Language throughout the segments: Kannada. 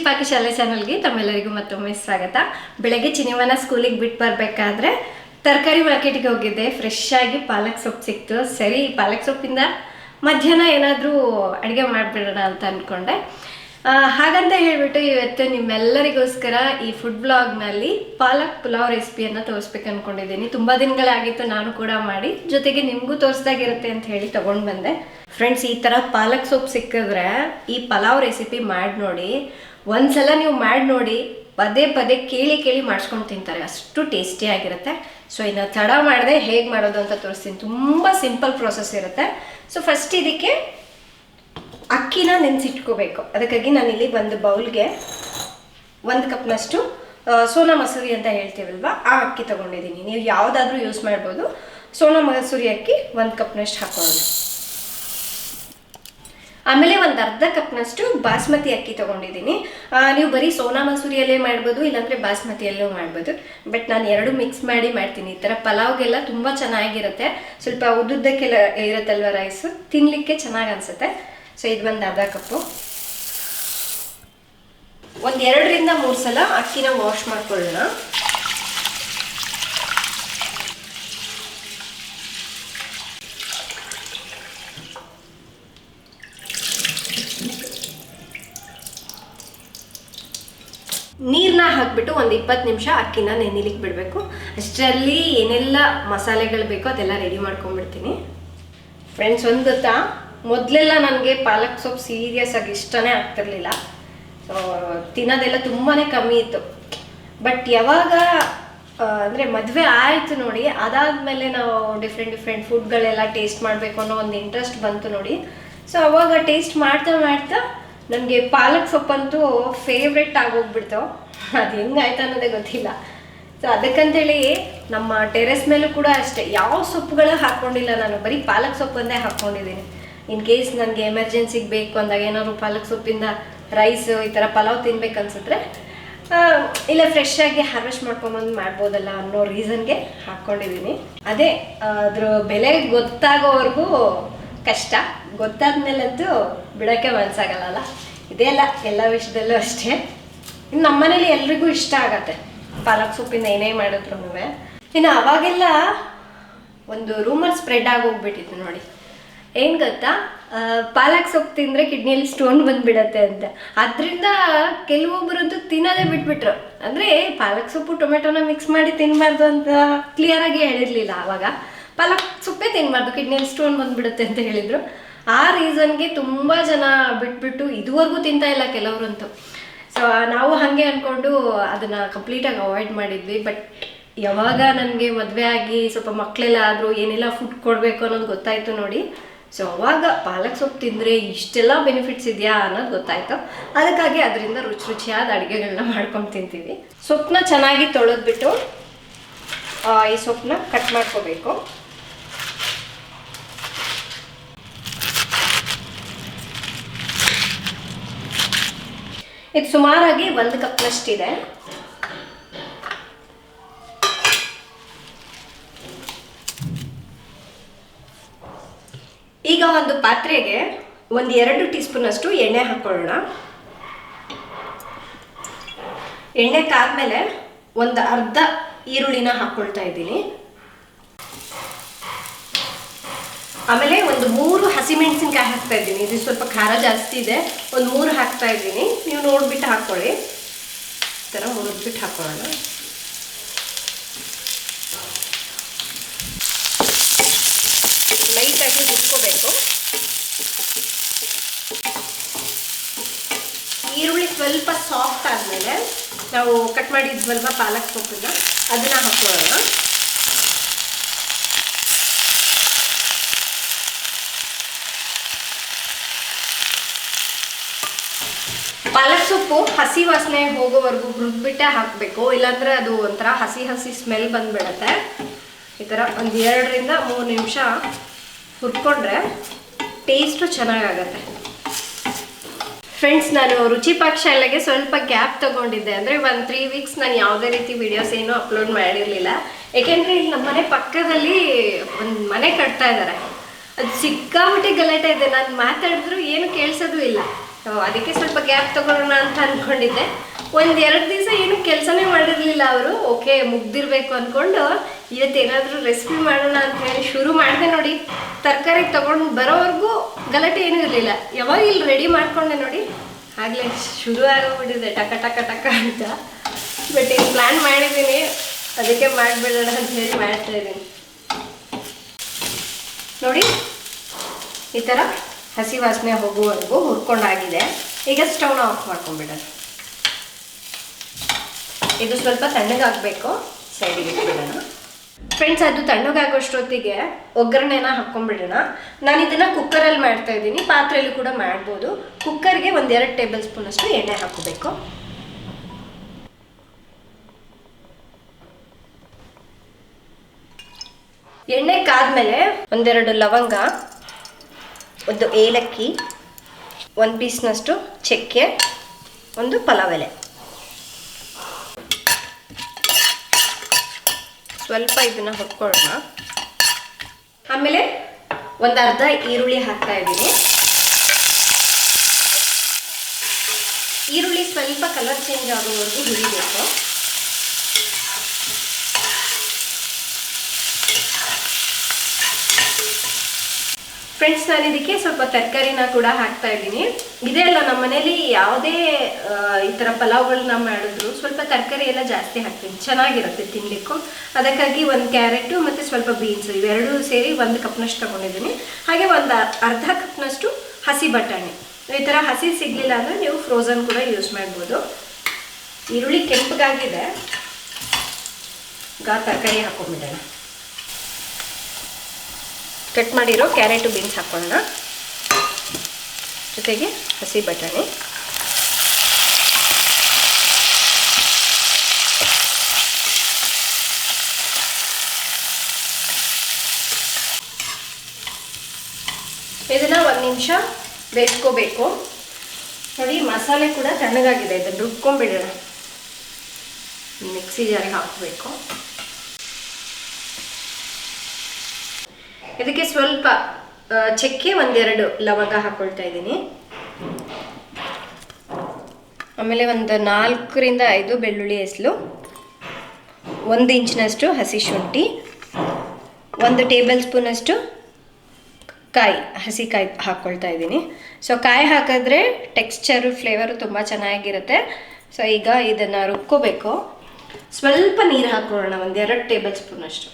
ಪಾಕಶಾಲೆ ಚಾನಲ್ಗೆ ತಮ್ಮೆಲ್ಲರಿಗೂ ಮತ್ತೊಮ್ಮೆ ಸ್ವಾಗತ. ಬೆಳಗ್ಗೆ ಚಿನಿವನ ಸ್ಕೂಲಿಗೆ ಬಿಟ್ಟು ಬರಬೇಕಾದ್ರೆ ತರಕಾರಿ ಮಾರ್ಕೆಟಿಗೆ ಹೋಗಿದ್ದೆ. ಫ್ರೆಶ್ ಆಗಿ ಪಾಲಕ್ ಸೊಪ್ಪು ಸಿಕ್ತು. ಸರಿ, ಪಾಲಕ್ ಸೊಪ್ಪಿಂದ ಮಧ್ಯಾಹ್ನ ಏನಾದರೂ ಅಡುಗೆ ಮಾಡಿಬಿಡೋಣ ಅಂತ ಅಂದ್ಕೊಂಡೆ. ಹಾಗಂತ ಹೇಳಿಬಿಟ್ಟು ಇವತ್ತು ನಿಮ್ಮೆಲ್ಲರಿಗೋಸ್ಕರ ಈ ಫುಡ್ ಬ್ಲಾಗ್ನಲ್ಲಿ ಪಾಲಕ್ ಪುಲಾವ್ ರೆಸಿಪಿಯನ್ನು ತೋರಿಸ್ಬೇಕು ಅಂದ್ಕೊಂಡಿದ್ದೀನಿ. ತುಂಬ ದಿನಗಳಾಗಿತ್ತು ನಾನು ಕೂಡ ಮಾಡಿ, ಜೊತೆಗೆ ನಿಮಗೂ ತೋರಿಸ್ದಾಗಿರುತ್ತೆ ಅಂತ ಹೇಳಿ ತೊಗೊಂಡು ಬಂದೆ. ಫ್ರೆಂಡ್ಸ್, ಈ ಥರ ಪಾಲಕ್ ಸೊಪ್ಪು ಸಿಕ್ಕಿದ್ರೆ ಈ ಪಲಾವ್ ರೆಸಿಪಿ ಮಾಡಿ ನೋಡಿ. ಒಂದ್ಸಲ ನೀವು ಮಾಡಿ ನೋಡಿ, ಪದೇ ಪದೇ ಕೇಳಿ ಕೇಳಿ ಮಾಡಿಸ್ಕೊಂಡು ತಿಂತಾರೆ, ಅಷ್ಟು ಟೇಸ್ಟಿಯಾಗಿರುತ್ತೆ. ಸೊ ಇನ್ನು ತಡ ಮಾಡದೆ ಹೇಗೆ ಮಾಡೋದು ಅಂತ ತೋರಿಸ್ತೀನಿ. ತುಂಬ ಸಿಂಪಲ್ ಪ್ರೋಸೆಸ್ ಇರುತ್ತೆ. ಸೊ ಫಸ್ಟ್ ಇದಕ್ಕೆ ಅಕ್ಕಿನ ನೆನೆಸಿಟ್ಕೋಬೇಕು. ಅದಕ್ಕಾಗಿ ನಾನಿಲ್ಲಿ ಒಂದು ಬೌಲ್ಗೆ 1 ಕಪ್ನಷ್ಟು ಸೋನಾ ಮಸೂರಿ ಅಂತ ಹೇಳ್ತೀವಲ್ವ, ಆ ಅಕ್ಕಿ ತೊಗೊಂಡಿದ್ದೀನಿ. ನೀವು ಯಾವುದಾದ್ರೂ ಯೂಸ್ ಮಾಡ್ಬೋದು. ಸೋನಾ ಮಸೂರಿ ಅಕ್ಕಿ 1 ಕಪ್ನಷ್ಟು ಹಾಕೊಳ್ಳೋಣ. ಆಮೇಲೆ ಒಂದು ಅರ್ಧ ಕಪ್ನಷ್ಟು ಬಾಸ್ಮತಿ ಅಕ್ಕಿ ತೊಗೊಂಡಿದ್ದೀನಿ. ನೀವು ಬರೀ ಸೋನಾ ಮಸೂರಿಯಲ್ಲೇ ಮಾಡ್ಬೋದು, ಇಲ್ಲಾಂದರೆ ಬಾಸ್ಮತಿಯಲ್ಲೂ ಮಾಡ್ಬೋದು. ಬಟ್ ನಾನು ಎರಡು ಮಿಕ್ಸ್ ಮಾಡಿ ಮಾಡ್ತೀನಿ. ಈ ಥರ ಪಲಾವ್ಗೆಲ್ಲ ತುಂಬ ಚೆನ್ನಾಗಿರುತ್ತೆ. ಸ್ವಲ್ಪ ಉದ್ದುದ್ದಕ್ಕೆಲ್ಲ ಇರುತ್ತಲ್ವ ರೈಸು, ತಿನ್ನಲಿಕ್ಕೆ ಚೆನ್ನಾಗಿ ಅನಿಸುತ್ತೆ. ಸೊ ಇದು ಒಂದು ಅರ್ಧ ಕಪ್ಪು. ಒಂದು 2 ರಿಂದ 3 ಸಲ ಅಕ್ಕಿನ ವಾಶ್ ಮಾಡ್ಕೊಳ್ಳೋಣ. ನೀರನ್ನ ಹಾಕಿಬಿಟ್ಟು ಒಂದು 20 ನಿಮಿಷ ಅಕ್ಕಿನ ನೆನೆಲಿಕ್ಕೆ ಬಿಡಬೇಕು. ಅಷ್ಟರಲ್ಲಿ ಏನೆಲ್ಲ ಮಸಾಲೆಗಳು ಬೇಕೋ ಅದೆಲ್ಲ ರೆಡಿ ಮಾಡ್ಕೊಂಡ್ಬಿಡ್ತೀನಿ. ಫ್ರೆಂಡ್ಸ್, ಒಂದು ಗೊತ್ತಾ, ಮೊದಲೆಲ್ಲ ನನಗೆ ಪಾಲಕ್ ಸೊಪ್ಪು ಸೀರಿಯಸ್ ಆಗಿ ಇಷ್ಟನೇ ಆಗ್ತಿರ್ಲಿಲ್ಲ. ಸೊ ತಿನ್ನೋದೆಲ್ಲ ತುಂಬಾ ಕಮ್ಮಿ ಇತ್ತು. ಬಟ್ ಯಾವಾಗ ಅಂದರೆ ಮದುವೆ ಆಯಿತು ನೋಡಿ, ಅದಾದಮೇಲೆ ನಾವು ಡಿಫ್ರೆಂಟ್ ಫುಡ್ಗಳೆಲ್ಲ ಟೇಸ್ಟ್ ಮಾಡಬೇಕು ಅನ್ನೋ ಒಂದು ಇಂಟ್ರೆಸ್ಟ್ ಬಂತು ನೋಡಿ. ಸೊ ಅವಾಗ ಟೇಸ್ಟ್ ಮಾಡ್ತಾ ಮಾಡ್ತಾ ನನಗೆ ಪಾಲಕ್ ಸೊಪ್ಪಂತೂ ಫೇವ್ರೆಟ್ ಆಗೋಗ್ಬಿಡ್ತು. ಅದು ಹೆಂಗಾಯ್ತು ಅನ್ನೋದೇ ಗೊತ್ತಿಲ್ಲ. ಸೊ ಅದಕ್ಕಂತೇಳಿ ನಮ್ಮ ಟೆರೆಸ್ ಮೇಲೂ ಕೂಡ ಅಷ್ಟೇ ಯಾವ ಸೊಪ್ಪುಗಳು ಹಾಕ್ಕೊಂಡಿಲ್ಲ ನಾನು, ಬರೀ ಪಾಲಕ್ ಸೊಪ್ಪಂದೇ ಹಾಕ್ಕೊಂಡಿದ್ದೀನಿ. ಇನ್ ಕೇಸ್ ನನಗೆ ಎಮರ್ಜೆನ್ಸಿಗೆ ಬೇಕು ಅಂದಾಗ ಏನಾದ್ರು ಪಾಲಕ್ ಸೊಪ್ಪಿಂದ ರೈಸು ಈ ಥರ ಪಲಾವ್ ತಿನ್ಬೇಕು ಅನ್ಸಿದ್ರೆ ಇಲ್ಲ ಫ್ರೆಶ್ ಆಗಿ ಹಾರ್ವೆಸ್ಟ್ ಮಾಡ್ಕೊಂಬಂದು ಮಾಡ್ಬೋದಲ್ಲ ಅನ್ನೋ ರೀಸನ್ಗೆ ಹಾಕ್ಕೊಂಡಿದ್ದೀನಿ. ಅದೇ ಅದ್ರ ಬೆಲೆ ಗೊತ್ತಾಗೋವರೆಗೂ ಕಷ್ಟ, ಗೊತ್ತಾದ್ಮೇಲಂತೂ ಬಿಡೋಕ್ಕೆ ಮನಸ್ಸಾಗಲ್ಲ. ಇದೇ ಅಲ್ಲ, ಎಲ್ಲ ವಿಷಯದಲ್ಲೂ ಅಷ್ಟೇ. ಇನ್ನು ನಮ್ಮ ಮನೇಲಿ ಎಲ್ರಿಗೂ ಇಷ್ಟ ಆಗತ್ತೆ ಪಾಲಕ್ ಸೊಪ್ಪಿಂದ ಏನೇ ಮಾಡಿದ್ರು. ಇನ್ನು ಅವಾಗೆಲ್ಲ ಒಂದು ರೂಮರ್ ಸ್ಪ್ರೆಡ್ ಆಗೋಗ್ಬಿಟ್ಟಿತ್ತು ನೋಡಿ. ಏನು ಗೊತ್ತಾ, ಪಾಲಕ್ ಸೊಪ್ಪು ತಿಂದರೆ ಕಿಡ್ನಿಯಲ್ಲಿ ಸ್ಟೋನ್ ಬಂದುಬಿಡತ್ತೆ ಅಂತ. ಅದರಿಂದ ಕೆಲವೊಬ್ಬರಂತೂ ತಿನ್ನೋದೇ ಬಿಟ್ಬಿಟ್ರು. ಅಂದರೆ ಪಾಲಕ್ ಸೊಪ್ಪು ಟೊಮೆಟೊನ ಮಿಕ್ಸ್ ಮಾಡಿ ತಿನ್ನಬಾರ್ದು ಅಂತ ಕ್ಲಿಯರಾಗಿ ಹೇಳಿರಲಿಲ್ಲ ಆವಾಗ. ಪಾಲಕ್ ಸೊಪ್ಪೇ ತಿನ್ನಬಾರ್ದು, ಕಿಡ್ನಿಯಲ್ಲಿ ಸ್ಟೋನ್ ಬಂದುಬಿಡುತ್ತೆ ಅಂತ ಹೇಳಿದರು. ಆ ರೀಸನ್ಗೆ ತುಂಬ ಜನ ಬಿಟ್ಬಿಟ್ಟು ಇದುವರೆಗೂ ತಿಂತಾ ಇಲ್ಲ ಕೆಲವರಂತೂ. ಸೊ ನಾವು ಹಾಗೆ ಅಂದ್ಕೊಂಡು ಅದನ್ನು ಕಂಪ್ಲೀಟಾಗಿ ಅವಾಯ್ಡ್ ಮಾಡಿದ್ವಿ. ಬಟ್ ಯಾವಾಗ ನನಗೆ ಮದುವೆ ಆಗಿ ಸ್ವಲ್ಪ ಮಕ್ಕಳೆಲ್ಲ ಆದರೂ ಏನೆಲ್ಲ ಫುಡ್ ಕೊಡಬೇಕು ಅನ್ನೋದು ಗೊತ್ತಾಯಿತು ನೋಡಿ. ಸೊ ಅವಾಗ ಪಾಲಕ್ ಸೊಪ್ಪು ತಿಂದರೆ ಇಷ್ಟೆಲ್ಲ ಬೆನಿಫಿಟ್ಸ್ ಇದೆಯಾ ಅನ್ನೋದು ಗೊತ್ತಾಯಿತು. ಅದಕ್ಕಾಗಿ ಅದರಿಂದ ರುಚಿಯಾದ ಅಡುಗೆಗಳನ್ನ ಮಾಡ್ಕೊಂಡು ತಿಂತೀವಿ. ಸೊಪ್ಪನ್ನ ಚೆನ್ನಾಗಿ ತೊಳೆದ್ಬಿಟ್ಟು ಈ ಸೊಪ್ಪನ್ನ ಕಟ್ ಮಾಡ್ಕೋಬೇಕು. ಇದು ಸುಮಾರಾಗಿ 1 ಕಪ್ನಷ್ಟಿದೆ. ಈಗ ಒಂದು ಪಾತ್ರೆಗೆ 1-2 ಟೀ ಸ್ಪೂನ್ ಅಷ್ಟು ಎಣ್ಣೆ ಹಾಕೊಳ್ಳೋಣ. ಎಣ್ಣೆ ಕಾದ್ಮೇಲೆ ಒಂದು ಅರ್ಧ ಈರುಳ್ಳಿನ ಹಾಕ್ಕೊಳ್ತಾ ಇದ್ದೀನಿ. ಆಮೇಲೆ ಒಂದು 3 ಹಸಿಮೆಣಸಿನ್ಕಾಯಿ ಹಾಕ್ತಾ ಇದ್ದೀನಿ. ಇದು ಸ್ವಲ್ಪ ಖಾರ ಜಾಸ್ತಿ ಇದೆ, ಒಂದು 3 ಹಾಕ್ತಾ ಇದ್ದೀನಿ. ನೀವು ನೋಡ್ಬಿಟ್ಟು ಹಾಕ್ಕೊಳ್ಳಿ. ಈ ಥರ ಮುರಿದ್ಬಿಟ್ಟು ಹಾಕೊಳ್ಳೋಣ. ಲೈಟಾಗಿ ಹುರ್ಕೋಬೇಕು. ಈರುಳ್ಳಿ ಸ್ವಲ್ಪ ಸಾಫ್ಟ್ ಆದಮೇಲೆ ನಾವು ಕಟ್ ಮಾಡಿದ್ವಲ್ವ ಪಾಲಕ್ ಸೊಪ್ಪನ್ನ, ಅದನ್ನು ಹಾಕೊಳ್ಳೋಣ. ಪಾಲಕ್ ಸೊಪ್ಪು ಹಸಿ ವಾಸನೆ ಹೋಗೋವರೆಗೂ ಹುರಿದ್ಬಿಟ್ಟೆ ಹಾಕಬೇಕು, ಇಲ್ಲಾಂದರೆ ಅದು ಒಂಥರ ಹಸಿ ಸ್ಮೆಲ್ ಬಂದುಬಿಡುತ್ತೆ. ಈ ಥರ ಒಂದು 2 ರಿಂದ 3 ನಿಮಿಷ ಹುರ್ಕೊಂಡ್ರೆ ಟೇಸ್ಟು ಚೆನ್ನಾಗಾಗತ್ತೆ. ಫ್ರೆಂಡ್ಸ್, ನಾನು ರುಚಿ ಪಾಕಶಾಲೆಗೆ ಸ್ವಲ್ಪ ಗ್ಯಾಪ್ ತೊಗೊಂಡಿದ್ದೆ. ಅಂದರೆ 1-3 ವೀಕ್ಸ್ ನಾನು ಯಾವುದೇ ರೀತಿ ವಿಡಿಯೋಸ್ ಏನೂ ಅಪ್ಲೋಡ್ ಮಾಡಿರಲಿಲ್ಲ. ಏಕೆಂದರೆ ಇಲ್ಲಿ ನಮ್ಮ ಮನೆ ಪಕ್ಕದಲ್ಲಿ ಒಂದು ಮನೆ ಕಟ್ತಾ ಇದ್ದಾರೆ. ಅದು ಸಿಕ್ಕಾಬಿಟ್ಟು ಗಲಾಟೆ ಇದೆ. ನಾನು ಮಾತಾಡಿದ್ರು ಏನು ಕೇಳಿಸೋದು ಇಲ್ಲ. ಅದಕ್ಕೆ ಸ್ವಲ್ಪ ಗ್ಯಾಪ್ ತಗೊಳ್ಳೋಣ ಅಂತ ಅಂದ್ಕೊಂಡಿದ್ದೆ. 1-2 ದಿವಸ ಏನು ಕೆಲಸನೇ ಮಾಡಿರಲಿಲ್ಲ ಅವರು. ಓಕೆ ಮುಗ್ದಿರಬೇಕು ಅಂದ್ಕೊಂಡು ಇವತ್ತೇನಾದರೂ ರೆಸಿಪಿ ಮಾಡೋಣ ಅಂತ ಹೇಳಿ ಶುರು ಮಾಡಿದೆ ನೋಡಿ. ತರಕಾರಿ ತೊಗೊಂಡು ಬರೋವರೆಗೂ ಗಲಾಟೆ ಏನೂ ಇರಲಿಲ್ಲ. ಯಾವಾಗ ಇಲ್ಲಿ ರೆಡಿ ಮಾಡಿಕೊಂಡೆ ನೋಡಿ ಆಗಲೇ ಶುರು ಆಗೋಗ್ಬಿಟ್ಟಿದೆ ಟಕ ಟಕ ಟಕ ಅಂತ. ಬಟ್ ಏನು ಪ್ಲ್ಯಾನ್ ಮಾಡಿದ್ದೀನಿ, ಅದಕ್ಕೆ ಮಾಡಿಬಿಡೋಣ ಅಂತ ಹೇಳಿ ಮಾಡ್ತಾಯಿದ್ದೀನಿ ನೋಡಿ. ಈ ಥರ ಹಸಿ ವಾಸನೆ ಹೋಗುವವರೆಗೂ ಹುರ್ಕೊಂಡಾಗಿದೆ. ಈಗ ಸ್ಟವ್ನ ಆಫ್ ಮಾಡ್ಕೊಂಡ್ಬಿಡೋಣ. ಇದು ಸ್ವಲ್ಪ ತಣ್ಣಗಾಗಬೇಕು, ಸೈಡಿಗೆ ಇಟ್ಬಿಡೋಣ. ಫ್ರೆಂಡ್ಸ್, ಅದು ತಣ್ಣಗಾಗೋಷ್ಟೊತ್ತಿಗೆ ಒಗ್ಗರಣೆನ ಹಾಕ್ಕೊಂಡ್ಬಿಡೋಣ. ನಾನು ಇದನ್ನು ಕುಕ್ಕರಲ್ಲಿ ಮಾಡ್ತಾ ಇದ್ದೀನಿ, ಪಾತ್ರೆಯಲ್ಲಿ ಕೂಡ ಮಾಡ್ಬೋದು. ಕುಕ್ಕರ್ಗೆ 1-2 ಟೇಬಲ್ ಸ್ಪೂನಷ್ಟು ಎಣ್ಣೆ ಹಾಕೋಬೇಕು. ಎಣ್ಣೆ ಕಾದ್ಮೇಲೆ 1-2 ಲವಂಗ, 1 ಏಲಕ್ಕಿ, 1 ಪೀಸ್ನಷ್ಟು ಚಕ್ಕೆ, 1 ಪಲಾವ್ ಎಲೆ, ಸ್ವಲ್ಪ ಇದನ್ನ ಹುರ್ಕೊಳ್ಳೋಣ. ಆಮೇಲೆ 1 ಅರ್ಧ ಈರುಳ್ಳಿ ಹಾಕ್ತಾ ಇದ್ದೀನಿ. ಈರುಳ್ಳಿ ಸ್ವಲ್ಪ ಕಲರ್ ಚೇಂಜ್ ಆಗೋವರೆಗೂ ಹುರಿಬೇಕು. ಫ್ರೆಂಡ್ಸ್, ನಾನು ಇದಕ್ಕೆ ಸ್ವಲ್ಪ ತರಕಾರಿನ ಕೂಡ ಹಾಕ್ತಾ ಇದ್ದೀನಿ. ಇದೇ ಅಲ್ಲ, ನಮ್ಮ ಮನೇಲಿ ಯಾವುದೇ ಈ ಥರ ಪಲಾವ್ಗಳನ್ನ ಮಾಡಿದ್ರು ಸ್ವಲ್ಪ ತರಕಾರಿ ಎಲ್ಲ ಜಾಸ್ತಿ ಹಾಕ್ತೀನಿ, ಚೆನ್ನಾಗಿರುತ್ತೆ ತಿನ್ನಲಿಕ್ಕೂ. ಅದಕ್ಕಾಗಿ 1 ಕ್ಯಾರೆಟು ಮತ್ತು ಸ್ವಲ್ಪ ಬೀನ್ಸ್ ಇವೆರಡೂ ಸೇರಿ 1 ಕಪ್ನಷ್ಟು ತೊಗೊಂಡಿದ್ದೀನಿ. ಹಾಗೆ 1 ಅರ್ಧ ಕಪ್ನಷ್ಟು ಹಸಿ ಬಟಾಣಿ. ಈ ಥರ ಹಸಿ ಸಿಗಲಿಲ್ಲ ಅಂದರೆ ನೀವು ಫ್ರೋಝನ್ ಕೂಡ ಯೂಸ್ ಮಾಡ್ಬೋದು. ಈರುಳ್ಳಿ ಕೆಂಪಗಾಗಿದೆ, ಈಗ ತರಕಾರಿ ಹಾಕೊಂಡ್ಬಿಡೋಣ. ಕಟ್ ಮಾಡಿರೋ ಕ್ಯಾರೆಟು ಬೀನ್ಸ್ ಹಾಕೊಳ್ಳೋಣ, ಜೊತೆಗೆ ಹಸಿ ಬಟಾಣಿ. ಇದನ್ನು 1 ನಿಮಿಷ ಬೇಯಿಸ್ಕೋಬೇಕು. ನೋಡಿ, ಮಸಾಲೆ ಕೂಡ ತಣ್ಣಗಾಗಿದೆ, ಇದನ್ನು ರುಬ್ಕೊಂಡ್ಬಿಡೋಣ. ಮಿಕ್ಸಿ ಜಾರಿಗೆ ಹಾಕಬೇಕು. ಇದಕ್ಕೆ ಸ್ವಲ್ಪ ಚಕ್ಕೆ, 1-2 ಲವಂಗ ಹಾಕ್ಕೊಳ್ತಾ ಇದ್ದೀನಿ. ಆಮೇಲೆ 4-5 ಬೆಳ್ಳುಳ್ಳಿ ಹೆಸಲು, 1 ಇಂಚಿನಷ್ಟು ಹಸಿ ಶುಂಠಿ, 1 ಟೇಬಲ್ ಸ್ಪೂನಷ್ಟು ಹಸಿ ಕಾಯಿ ಹಾಕ್ಕೊಳ್ತಾ ಇದ್ದೀನಿ. ಸೊ ಕಾಯಿ ಹಾಕಿದ್ರೆ ಟೆಕ್ಸ್ಚರು ಫ್ಲೇವರು ತುಂಬ ಚೆನ್ನಾಗಿರುತ್ತೆ. ಸೊ ಈಗ ಇದನ್ನು ರುಬ್ಕೋಬೇಕು. ಸ್ವಲ್ಪ ನೀರು ಹಾಕೊಳ್ಳೋಣ, 1-2 ಟೇಬಲ್ ಸ್ಪೂನಷ್ಟು.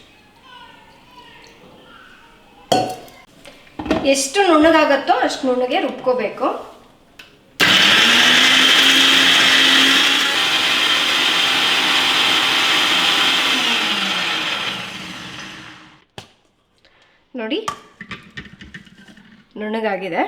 ಎಷ್ಟು ನುಣ್ಣಗಾಗತ್ತೋ ಅಷ್ಟು ನುಣ್ಣಗೆ ರುಬ್ಕೋಬೇಕು. ನೋಡಿ, ನುಣ್ಣಗಾಗಿದೆ.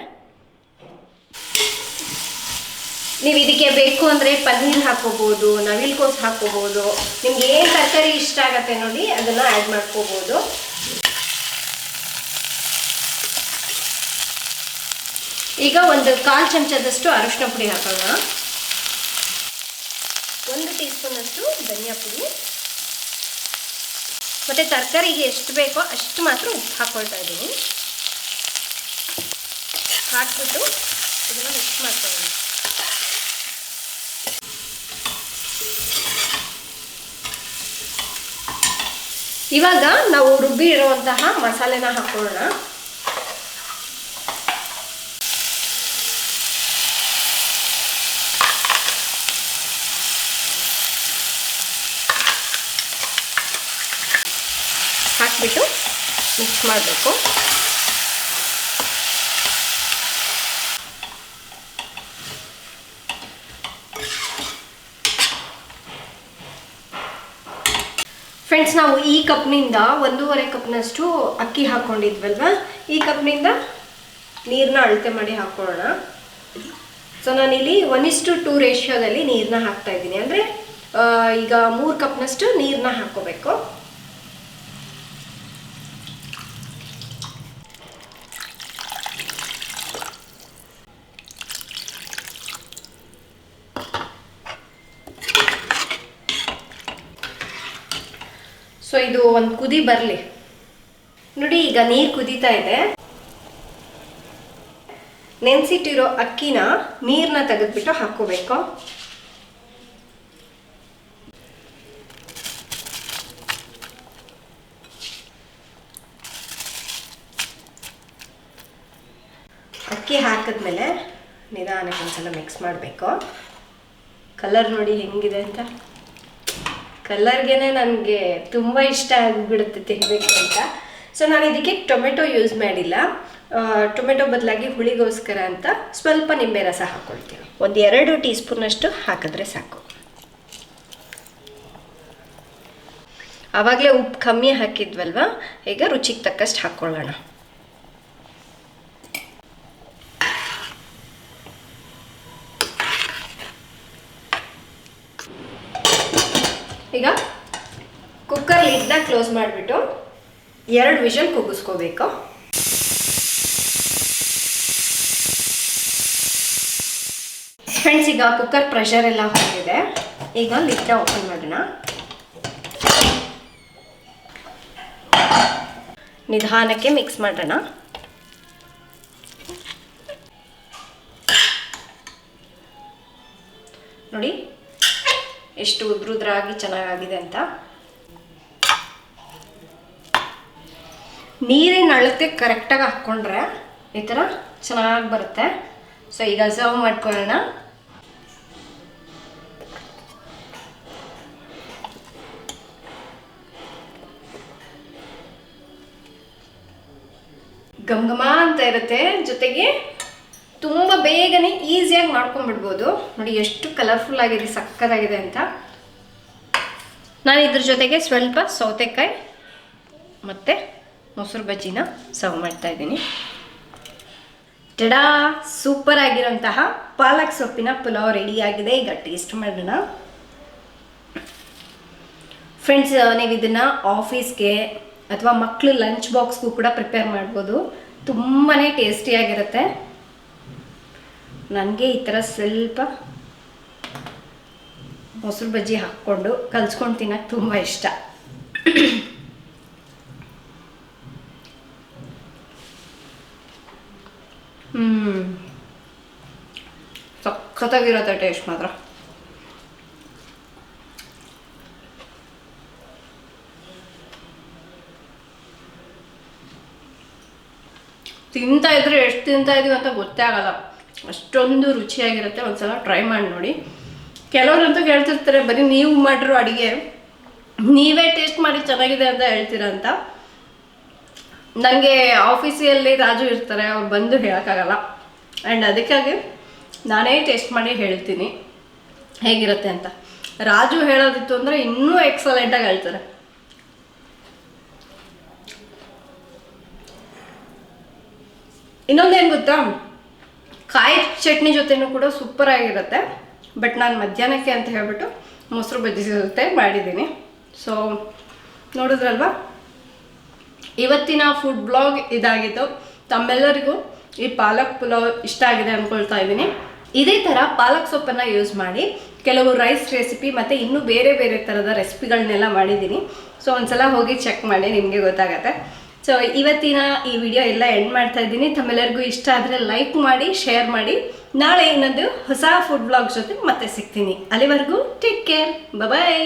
ನೀವು ಇದಕ್ಕೆ ಬೇಕು ಅಂದರೆ ಪನ್ನೀರ್ ಹಾಕೋಬೋದು, ನವಿಲುಕೋಸು ಹಾಕೋಬೋದು. ನಿಮ್ಗೆ ಏನು ತರಕಾರಿ ಇಷ್ಟ ಆಗತ್ತೆ ನೋಡಿ ಅದನ್ನು ಆ್ಯಡ್ ಮಾಡ್ಕೋಬೋದು. ಈಗ 1/4 ಚಮಚದಷ್ಟು ಅರಿಶಿನ ಪುಡಿ ಹಾಕೋಣ, 1 ಟೀ ಸ್ಪೂನಷ್ಟು ಧನಿಯಾ ಪುಡಿ, ಮತ್ತು ತರಕಾರಿಗೆ ಎಷ್ಟು ಬೇಕೋ ಅಷ್ಟು ಮಾತ್ರ ಉಪ್ಪು ಹಾಕ್ಕೊಳ್ತಾ ಇದ್ದೀನಿ. ಹಾಕ್ಬಿಟ್ಟು ಇದನ್ನು ಮಿಕ್ಸ್ ಮಾಡ್ಕೊಳ್ಳೋಣ. ಇವಾಗ ನಾವು ರುಬ್ಬಿ ಇರುವಂತಹ ಮಸಾಲೆನ ಹಾಕೊಳ್ಳೋಣ. ಹಾಕ್ಬಿಟ್ಟು ಮಿಕ್ಸ್ ಮಾಡಬೇಕು. ಫ್ರೆಂಡ್ಸ್, ನಾವು ಈ ಕಪ್ನಿಂದ 1.5 ಕಪ್ನಷ್ಟು ಅಕ್ಕಿ ಹಾಕ್ಕೊಂಡಿದ್ವಲ್ವ, ಈ ಕಪ್ನಿಂದ ನೀರನ್ನ ಅಳತೆ ಮಾಡಿ ಹಾಕೊಳ್ಳೋಣ. ಸೊ ನಾನಿಲ್ಲಿ 1:2 ರೇಷಿಯೋದಲ್ಲಿ ನೀರನ್ನ ಹಾಕ್ತಾ ಇದ್ದೀನಿ. ಅಂದರೆ ಈಗ 3 ಕಪ್ನಷ್ಟು ನೀರನ್ನ ಹಾಕ್ಕೋಬೇಕು. ಸೊ ಇದು ಒಂದು ಕುದಿ ಬರಲಿ. ನೋಡಿ, ಈಗ ನೀರು ಕುದೀತಾ ಇದೆ. ನೆನೆಸಿಟ್ಟಿರೋ ಅಕ್ಕಿನ ನೀರನ್ನ ತೆಗೆದ್ಬಿಟ್ಟು ಹಾಕ್ಕೋಬೇಕು. ಅಕ್ಕಿ ಹಾಕಿದ್ಮೇಲೆ ನಿಧಾನಕ್ಕೆ ಒಂದ್ಸಲ ಮಿಕ್ಸ್ ಮಾಡಬೇಕು. ಕಲರ್ ನೋಡಿ ಹೆಂಗಿದೆ ಅಂತ. ಕಲರ್ಗೆ ನನಗೆ ತುಂಬ ಇಷ್ಟ ಆಗಿಬಿಡುತ್ತೆ ತಿನ್ನಬೇಕು ಅಂತ. ಸೊ ನಾನು ಇದಕ್ಕೆ ಟೊಮೆಟೊ ಯೂಸ್ ಮಾಡಿಲ್ಲ. ಟೊಮೆಟೊ ಬದಲಾಗಿ ಹುಳಿಗೋಸ್ಕರ ಅಂತ ಸ್ವಲ್ಪ ನಿಂಬೆ ರಸ ಹಾಕ್ಕೊಳ್ತೀನಿ. 1-2 ಟೀ ಸ್ಪೂನಷ್ಟು ಹಾಕಿದ್ರೆ ಸಾಕು. ಆವಾಗಲೇ ಉಪ್ಪು ಕಮ್ಮಿ ಹಾಕಿದ್ವಲ್ವ, ಈಗ ರುಚಿಗೆ ತಕ್ಕಷ್ಟು ಹಾಕ್ಕೊಳ್ಳೋಣ. ಈಗ ಕುಕ್ಕರ್ ಲಿಡ್ನ ಕ್ಲೋಸ್ ಮಾಡಿಬಿಟ್ಟು 2 ವಿಷಲ್ ಕೂಗಿಸ್ಕೋಬೇಕು. ಫ್ರೆಂಡ್ಸ್, ಈಗ ಕುಕ್ಕರ್ ಪ್ರೆಷರ್ ಎಲ್ಲ ಹೋಗಿದೆ. ಈಗ ಲಿಡ್ನ ಓಪನ್ ಮಾಡೋಣ. ನಿಧಾನಕ್ಕೆ ಮಿಕ್ಸ್ ಮಾಡೋಣ. ನೋಡಿ ಎಷ್ಟು ಉದ್ರುದ್ರಾಗಿ ಚೆನ್ನಾಗಾಗಿದೆ ಅಂತ. ನೀರಿನ ಅಳತೆ ಕರೆಕ್ಟಾಗಿ ಹಾಕ್ಕೊಂಡ್ರೆ ಈ ಥರ ಚೆನ್ನಾಗಿ ಬರುತ್ತೆ. ಸೊ ಈಗ ಸರ್ವ್ ಮಾಡ್ಕೊಳ್ಳೋಣ. ಘಮ ಅಂತ ಇರುತ್ತೆ, ಜೊತೆಗೆ ತುಂಬ ಬೇಗನೆ ಈಸಿಯಾಗಿ ಮಾಡ್ಕೊಂಡ್ಬಿಡ್ಬೋದು. ನೋಡಿ ಎಷ್ಟು ಕಲರ್ಫುಲ್ ಆಗಿದೆ, ಸಕ್ಕತ್ತಾಗಿದೆ ಅಂತ. ನಾನು ಇದ್ರ ಜೊತೆಗೆ ಸ್ವಲ್ಪ ಸೌತೆಕಾಯಿ ಮತ್ತು ಮೊಸರು ಬಜ್ಜಿನ ಸರ್ವ್ ಮಾಡ್ತಾ ಇದ್ದೀನಿ. ಟಡಾ, ಸೂಪರ್ ಆಗಿರೋಂತಹ ಪಾಲಕ್ ಸೊಪ್ಪಿನ ಪುಲಾವ್ ರೆಡಿಯಾಗಿದೆ. ಈಗ ಟೇಸ್ಟ್ ಮಾಡೋಣ. ಫ್ರೆಂಡ್ಸ್, ನೀವು ಇದನ್ನು ಆಫೀಸ್ಗೆ ಅಥವಾ ಮಕ್ಕಳು ಲಂಚ್ ಬಾಕ್ಸ್ಗೂ ಕೂಡ ಪ್ರಿಪೇರ್ ಮಾಡ್ಬೋದು. ತುಂಬಾ ಟೇಸ್ಟಿಯಾಗಿರುತ್ತೆ. ನನಗೆ ಈ ಥರ ಸ್ವಲ್ಪ ಮೊಸರು ಬಜ್ಜಿ ಹಾಕ್ಕೊಂಡು ಕಲ್ಸ್ಕೊಂಡು ತಿನ್ನೋಕ್ಕೆ ತುಂಬ ಇಷ್ಟ. ಸಖತ್ತಾಗಿರುತ್ತೆ ಟೇಸ್ಟ್ ಮಾತ್ರ. ತಿಂತಾ ಇದ್ರೆ ಎಷ್ಟು ತಿಂತಾ ಇದೀವಿ ಅಂತ ಗೊತ್ತೇ ಆಗಲ್ಲ, ಅಷ್ಟೊಂದು ರುಚಿಯಾಗಿರುತ್ತೆ. ಒಂದ್ಸಲ ಟ್ರೈ ಮಾಡಿ ನೋಡಿ. ಕೆಲವರಂತೂ ಹೇಳ್ತಿರ್ತಾರೆ ಬರೀ ನೀವು ಮಾಡಿರೋ ಅಡುಗೆ ನೀವೇ ಟೇಸ್ಟ್ ಮಾಡಿ ಚೆನ್ನಾಗಿದೆ ಅಂತ ಹೇಳ್ತೀರ ಅಂತ. ನನಗೆ ಆಫೀಸಿಯಲ್ಲಿ ರಾಜು ಇರ್ತಾರೆ, ಅವ್ರು ಬಂದು ಹೇಳೋಕ್ಕಾಗಲ್ಲ. ಆ್ಯಂಡ್ ಅದಕ್ಕಾಗಿ ನಾನೇ ಟೇಸ್ಟ್ ಮಾಡಿ ಹೇಳ್ತೀನಿ ಹೇಗಿರುತ್ತೆ ಅಂತ. ರಾಜು ಹೇಳೋದಿತ್ತು ಅಂದರೆ ಇನ್ನೂ ಎಕ್ಸಲೆಂಟಾಗಿ ಹೇಳ್ತಾರೆ. ಇನ್ನೊಂದೇನು ಗೊತ್ತಾ, ಕಾಯಿ ಚಟ್ನಿ ಜೊತೆನೂ ಕೂಡ ಸೂಪರ್ ಆಗಿರುತ್ತೆ. ಬಟ್ ನಾನು ಮಧ್ಯಾಹ್ನಕ್ಕೆ ಅಂತ ಹೇಳ್ಬಿಟ್ಟು ಮೊಸರು ಬಜ್ಜಿ ಜೊತೆ ಮಾಡಿದ್ದೀನಿ. ಸೊ ನೋಡಿದ್ರಲ್ವಾ, ಇವತ್ತಿನ ಫುಡ್ ಬ್ಲಾಗ್ ಇದಾಗಿತ್ತು. ತಮ್ಮೆಲ್ಲರಿಗೂ ಈ ಪಾಲಕ್ ಪುಲಾವ್ ಇಷ್ಟ ಆಗಿದೆ ಅಂದ್ಕೊಳ್ತಾ ಇದ್ದೀನಿ. ಇದೇ ಥರ ಪಾಲಕ್ ಸೊಪ್ಪನ್ನು ಯೂಸ್ ಮಾಡಿ ಕೆಲವು ರೈಸ್ ರೆಸಿಪಿ ಮತ್ತು ಇನ್ನೂ ಬೇರೆ ಬೇರೆ ಥರದ ರೆಸಿಪಿಗಳನ್ನೆಲ್ಲ ಮಾಡಿದ್ದೀನಿ. ಸೊ ಒಂದ್ಸಲ ಹೋಗಿ ಚೆಕ್ ಮಾಡಿ, ನಿಮಗೆ ಗೊತ್ತಾಗತ್ತೆ. ಸೊ ಇವತ್ತಿನ ಈ ವಿಡಿಯೋ ಎಲ್ಲ ಎಂಡ್ ಮಾಡ್ತಾ ಇದ್ದೀನಿ. ತಮ್ಮೆಲ್ಲರಿಗೂ ಇಷ್ಟ ಆದರೆ ಲೈಕ್ ಮಾಡಿ, ಶೇರ್ ಮಾಡಿ. ನಾಳೆ ಇನ್ನೊಂದು ಹೊಸ ಫುಡ್ ಬ್ಲಾಗ್ ಜೊತೆ ಮತ್ತೆ ಸಿಗ್ತೀನಿ. ಅಲ್ಲಿವರೆಗೂ ಟೇಕ್ ಕೇರ್, ಬಾಯ್.